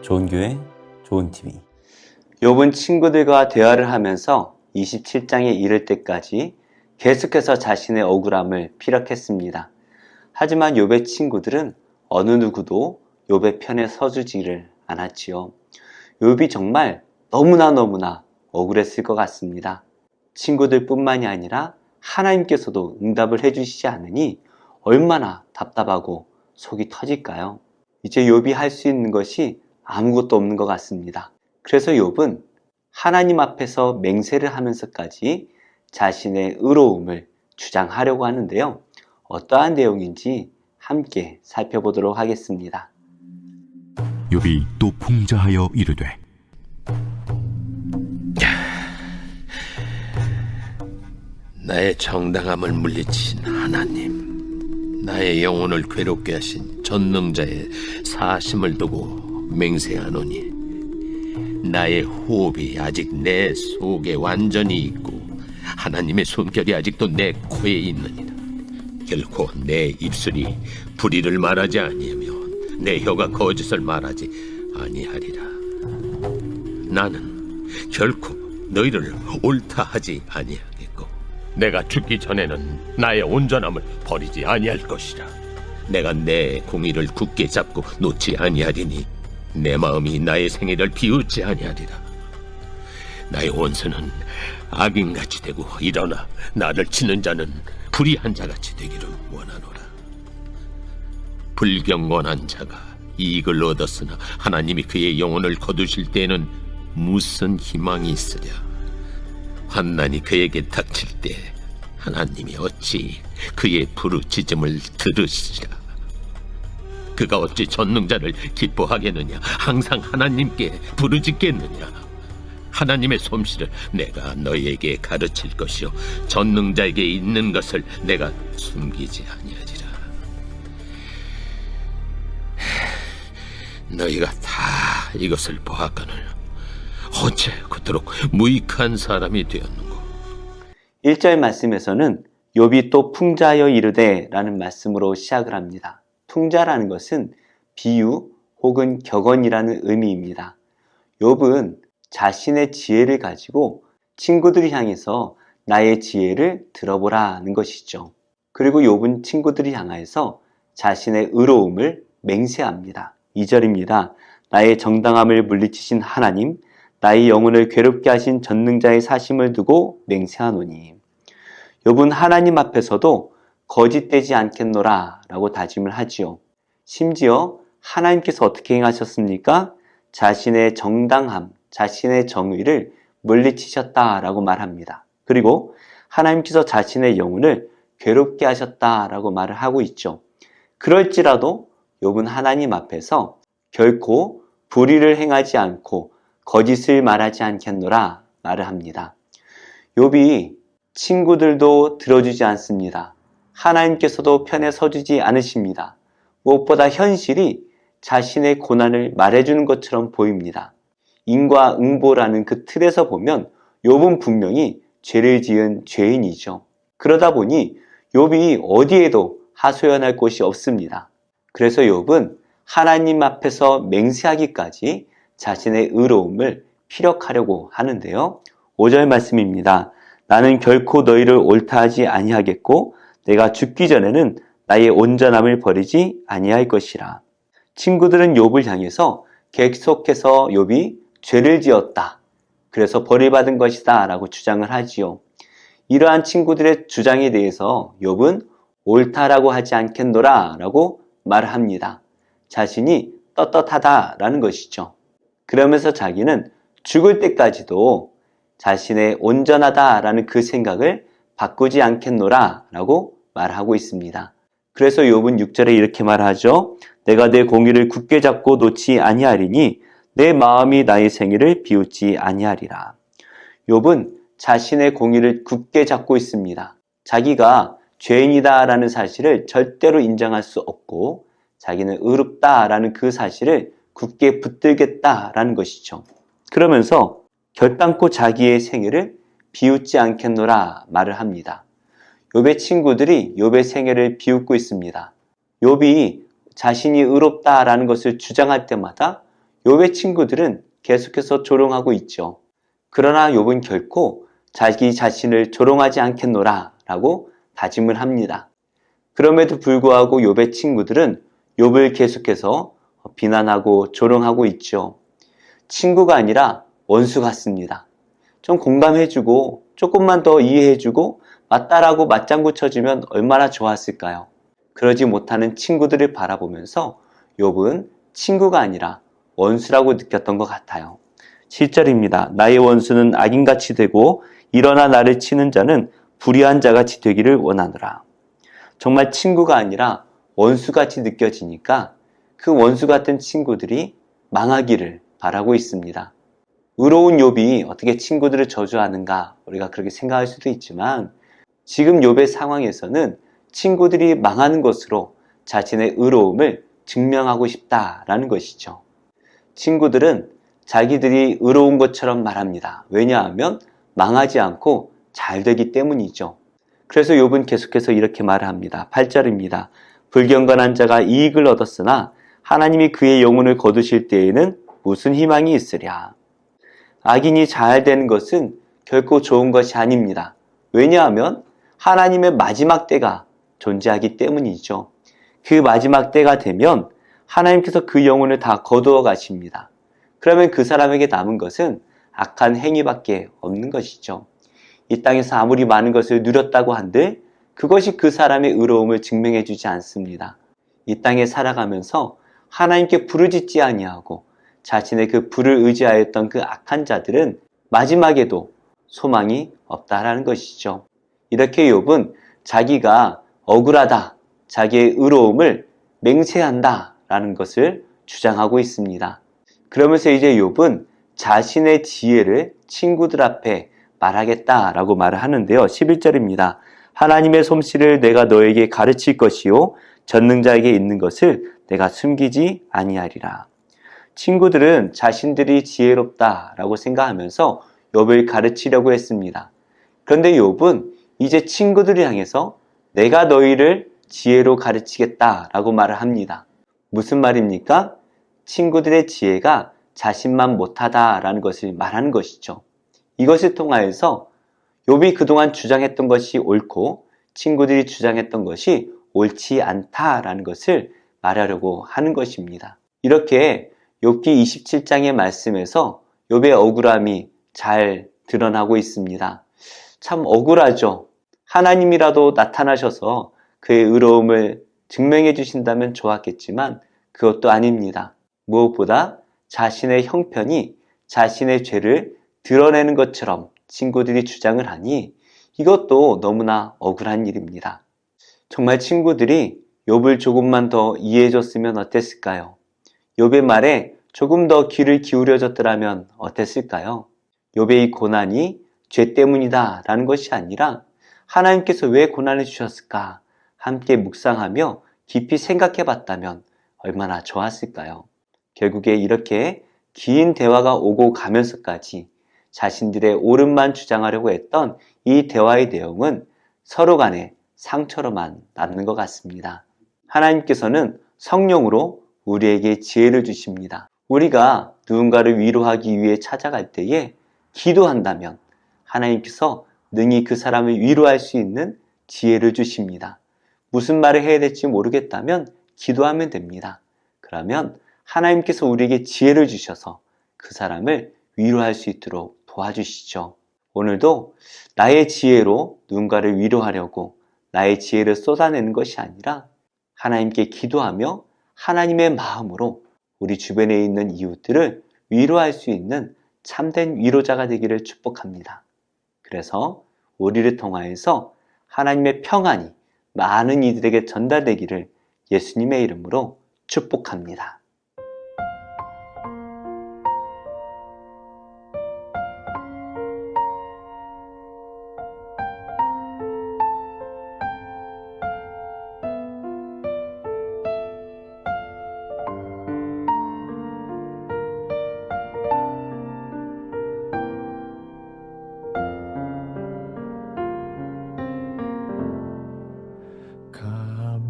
좋은 교회, 좋은 TV. 욥은 친구들과 대화를 하면서 27장에 이를 때까지 계속해서 자신의 억울함을 피력했습니다. 하지만 욥의 친구들은 어느 누구도 욥의 편에 서주지를 않았지요. 욥이 정말 너무나 억울했을 것 같습니다. 친구들뿐만이 아니라 하나님께서도 응답을 해주시지 않으니 얼마나 답답하고 속이 터질까요? 이제 욥이 할 수 있는 것이 아무것도 없는 것 같습니다. 그래서 욥은 하나님 앞에서 맹세를 하면서까지 자신의 의로움을 주장하려고 하는데요. 어떠한 내용인지 함께 살펴보도록 하겠습니다. 욥이 또 풍자하여 이르되 나의 정당함을 물리치신 하나님, 나의 영혼을 괴롭게 하신 전능자의 사심을 두고 맹세하노니 나의 호흡이 아직 내 속에 완전히 있고 하나님의 숨결이 아직도 내 코에 있느니라. 결코 내 입술이 불의를 말하지 아니하며 내 혀가 거짓을 말하지 아니하리라. 나는 결코 너희를 옳다 하지 아니하겠고 내가 죽기 전에는 나의 온전함을 버리지 아니할 것이라. 내가 내 공의를 굳게 잡고 놓지 아니하리니 내 마음이 나의 생애를 비웃지 아니하리라. 나의 원수는 악인같이 되고 일어나 나를 치는 자는 불의한 자같이 되기를 원하노라. 불경건한 자가 이익을 얻었으나 하나님이 그의 영혼을 거두실 때에는 무슨 희망이 있으랴. 환난이 그에게 닥칠 때 하나님이 어찌 그의 부르짖음을 들으시리라. 그가 어찌 전능자를 기뻐하겠느냐. 항상 하나님께 부르짖겠느냐. 하나님의 솜씨를 내가 너희에게 가르칠 것이요 전능자에게 있는 것을 내가 숨기지 아니하리라. 너희가 다 이것을 보았거늘 어째 그토록 무익한 사람이 되었는고. 1절 말씀에서는 욥이 또 풍자하여 이르되 라는 말씀으로 시작을 합니다. 풍자라는 것은 비유 혹은 격언이라는 의미입니다. 욥은 자신의 지혜를 가지고 친구들을 향해서 나의 지혜를 들어보라는 것이죠. 그리고 욥은 친구들을 향해서 자신의 의로움을 맹세합니다. 2절입니다. 나의 정당함을 물리치신 하나님, 나의 영혼을 괴롭게 하신 전능자의 사심을 두고 맹세하노니. 욥은 하나님 앞에서도 거짓되지 않겠노라 라고 다짐을 하지요. 심지어 하나님께서 어떻게 행하셨습니까? 자신의 정당함, 자신의 정의를 물리치셨다라고 말합니다. 그리고 하나님께서 자신의 영혼을 괴롭게 하셨다라고 말을 하고 있죠. 그럴지라도 욥은 하나님 앞에서 결코 불의를 행하지 않고 거짓을 말하지 않겠노라 말을 합니다. 욥이 친구들도 들어주지 않습니다. 하나님께서도 편에 서주지 않으십니다. 무엇보다 현실이 자신의 고난을 말해주는 것처럼 보입니다. 인과응보라는 그 틀에서 보면 욥은 분명히 죄를 지은 죄인이죠. 그러다 보니 욥이 어디에도 하소연할 곳이 없습니다. 그래서 욥은 하나님 앞에서 맹세하기까지 자신의 의로움을 피력하려고 하는데요. 5절 말씀입니다. 나는 결코 너희를 옳다 하지 아니하겠고 내가 죽기 전에는 나의 온전함을 버리지 아니할 것이라. 친구들은 욥을 향해서 계속해서 욥이 죄를 지었다. 그래서 벌을 받은 것이다 라고 주장을 하지요. 이러한 친구들의 주장에 대해서 욥은 옳다라고 하지 않겠노라 라고 말을 합니다. 자신이 떳떳하다라는 것이죠. 그러면서 자기는 죽을 때까지도 자신의 온전하다라는 그 생각을 바꾸지 않겠노라 라고 말하고 있습니다. 그래서 욥은 6절에 이렇게 말하죠. 내가 내 공의를 굳게 잡고 놓지 아니하리니 내 마음이 나의 생애를 비웃지 아니하리라. 욥은 자신의 공의를 굳게 잡고 있습니다. 자기가 죄인이다라는 사실을 절대로 인정할 수 없고 자기는 의롭다라는 그 사실을 굳게 붙들겠다라는 것이죠. 그러면서 결단코 자기의 생애를 비웃지 않겠노라 말을 합니다. 욥의 친구들이 욥의 생애를 비웃고 있습니다. 욥이 자신이 의롭다라는 것을 주장할 때마다 욥의 친구들은 계속해서 조롱하고 있죠. 그러나 욥은 결코 자기 자신을 조롱하지 않겠노라 라고 다짐을 합니다. 그럼에도 불구하고 욥의 친구들은 욥을 계속해서 비난하고 조롱하고 있죠. 친구가 아니라 원수 같습니다. 좀 공감해주고 조금만 더 이해해주고 맞다라고 맞장구 쳐주면 얼마나 좋았을까요? 그러지 못하는 친구들을 바라보면서 욥은 친구가 아니라 원수라고 느꼈던 것 같아요. 7절입니다. 나의 원수는 악인같이 되고 일어나 나를 치는 자는 불의한 자같이 되기를 원하노라. 정말 친구가 아니라 원수같이 느껴지니까 그 원수 같은 친구들이 망하기를 바라고 있습니다. 의로운 욥이 어떻게 친구들을 저주하는가 우리가 그렇게 생각할 수도 있지만 지금 욥의 상황에서는 친구들이 망하는 것으로 자신의 의로움을 증명하고 싶다라는 것이죠. 친구들은 자기들이 의로운 것처럼 말합니다. 왜냐하면 망하지 않고 잘 되기 때문이죠. 그래서 욥은 계속해서 이렇게 말을 합니다. 8절입니다. 불경건한 자가 이익을 얻었으나 하나님이 그의 영혼을 거두실 때에는 무슨 희망이 있으랴. 악인이 잘 되는 것은 결코 좋은 것이 아닙니다. 왜냐하면 하나님의 마지막 때가 존재하기 때문이죠. 그 마지막 때가 되면 하나님께서 그 영혼을 다 거두어 가십니다. 그러면 그 사람에게 남은 것은 악한 행위밖에 없는 것이죠. 이 땅에서 아무리 많은 것을 누렸다고 한들 그것이 그 사람의 의로움을 증명해 주지 않습니다. 이 땅에 살아가면서 하나님께 부르짖지 아니하고 자신의 그 불을 의지하였던 그 악한 자들은 마지막에도 소망이 없다라는 것이죠. 이렇게 욥은 자기가 억울하다, 자기의 의로움을 맹세한다 라는 것을 주장하고 있습니다. 그러면서 이제 욥은 자신의 지혜를 친구들 앞에 말하겠다라고 말을 하는데요. 11절입니다. 하나님의 솜씨를 내가 너에게 가르칠 것이요 전능자에게 있는 것을 내가 숨기지 아니하리라. 친구들은 자신들이 지혜롭다라고 생각하면서 욥을 가르치려고 했습니다. 그런데 욥은 이제 친구들을 향해서 내가 너희를 지혜로 가르치겠다라고 말을 합니다. 무슨 말입니까? 친구들의 지혜가 자신만 못하다라는 것을 말하는 것이죠. 이것을 통하여서 욥이 그동안 주장했던 것이 옳고 친구들이 주장했던 것이 옳지 않다라는 것을 말하려고 하는 것입니다. 이렇게 욥기 27장의 말씀에서 욥의 억울함이 잘 드러나고 있습니다. 참 억울하죠. 하나님이라도 나타나셔서 그의 의로움을 증명해 주신다면 좋았겠지만 그것도 아닙니다. 무엇보다 자신의 형편이 자신의 죄를 드러내는 것처럼 친구들이 주장을 하니 이것도 너무나 억울한 일입니다. 정말 친구들이 욥을 조금만 더 이해해 줬으면 어땠을까요? 욥의 말에 조금 더 귀를 기울여 줬더라면 어땠을까요? 욥의 이 고난이 죄 때문이다 라는 것이 아니라 하나님께서 왜 고난을 주셨을까 함께 묵상하며 깊이 생각해 봤다면 얼마나 좋았을까요? 결국에 이렇게 긴 대화가 오고 가면서까지 자신들의 옳음만 주장하려고 했던 이 대화의 내용은 서로 간에 상처로만 남는 것 같습니다. 하나님께서는 성령으로 우리에게 지혜를 주십니다. 우리가 누군가를 위로하기 위해 찾아갈 때에 기도한다면 하나님께서 능히 그 사람을 위로할 수 있는 지혜를 주십니다. 무슨 말을 해야 될지 모르겠다면 기도하면 됩니다. 그러면 하나님께서 우리에게 지혜를 주셔서 그 사람을 위로할 수 있도록 도와주시죠. 오늘도 나의 지혜로 누군가를 위로하려고 나의 지혜를 쏟아내는 것이 아니라 하나님께 기도하며 하나님의 마음으로 우리 주변에 있는 이웃들을 위로할 수 있는 참된 위로자가 되기를 축복합니다. 그래서 우리를 통하여서 하나님의 평안이 많은 이들에게 전달되기를 예수님의 이름으로 축복합니다.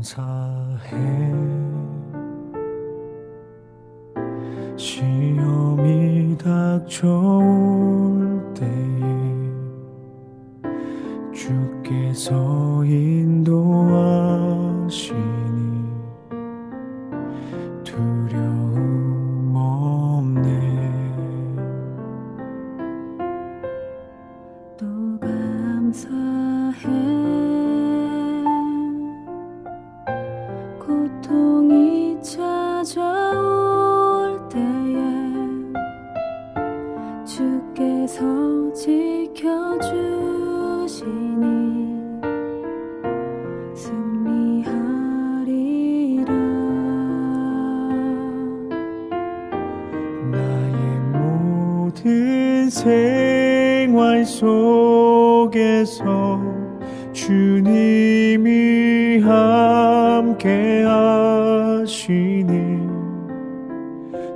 감사해 시험이 닥쳐올 때에 주께서 인도하시니 두려움 없네. 또 감사해. 고통이 찾아올 때에 주께서 지켜주시니 승리하리라. 나의 모든 생활 속에서 주님이 함께 하시니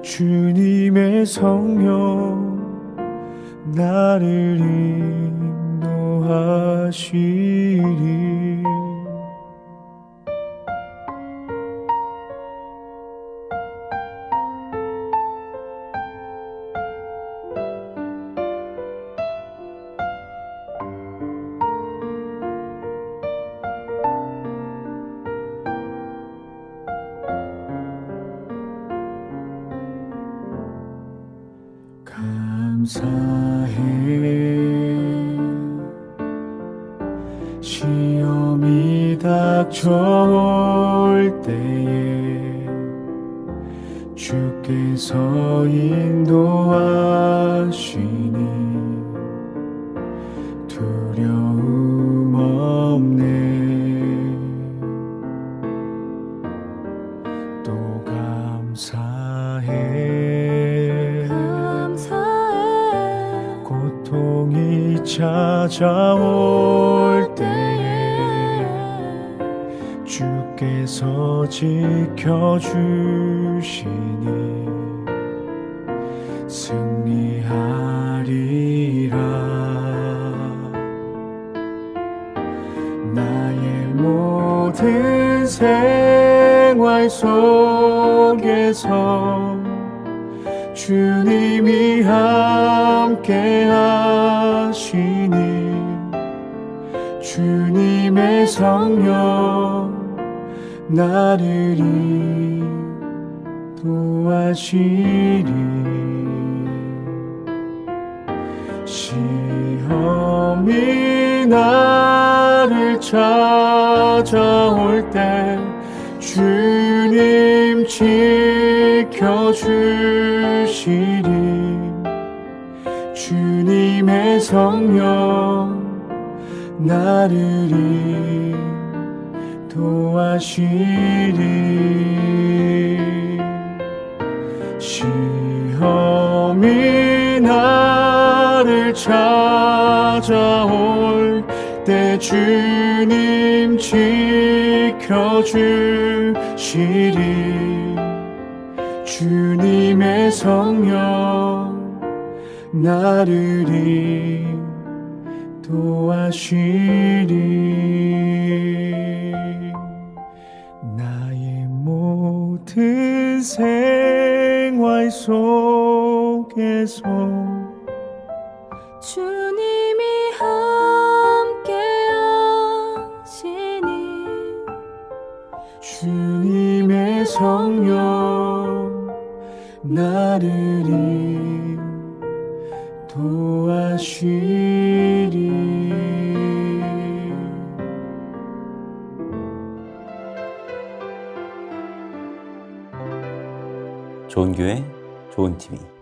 주님의 성령 나를 인도하시리. 감사해. 시험이 닥쳐올 때에 주께서 인도하시니 두려움 없네. 또 감사해. 고통이 찾아올 때에 주께서 지켜주시니 승리하리라. 나의 모든 생활 속에서 주님이 함께 하시니 주님의 성령 나를 인도하시리. 시험이 나를 찾아올 때 주님 지켜주시리. 주님의 성령 나를 인도하시리. 시험이 나를 찾아올 때 주님 지켜주시리. 주님의 성령 나를 인도하시리. 나의 모든 생활 속에서 주님이 함께 하시니 주님의 성령 나를 인도하시리. 좋은 교회, 좋은 TV.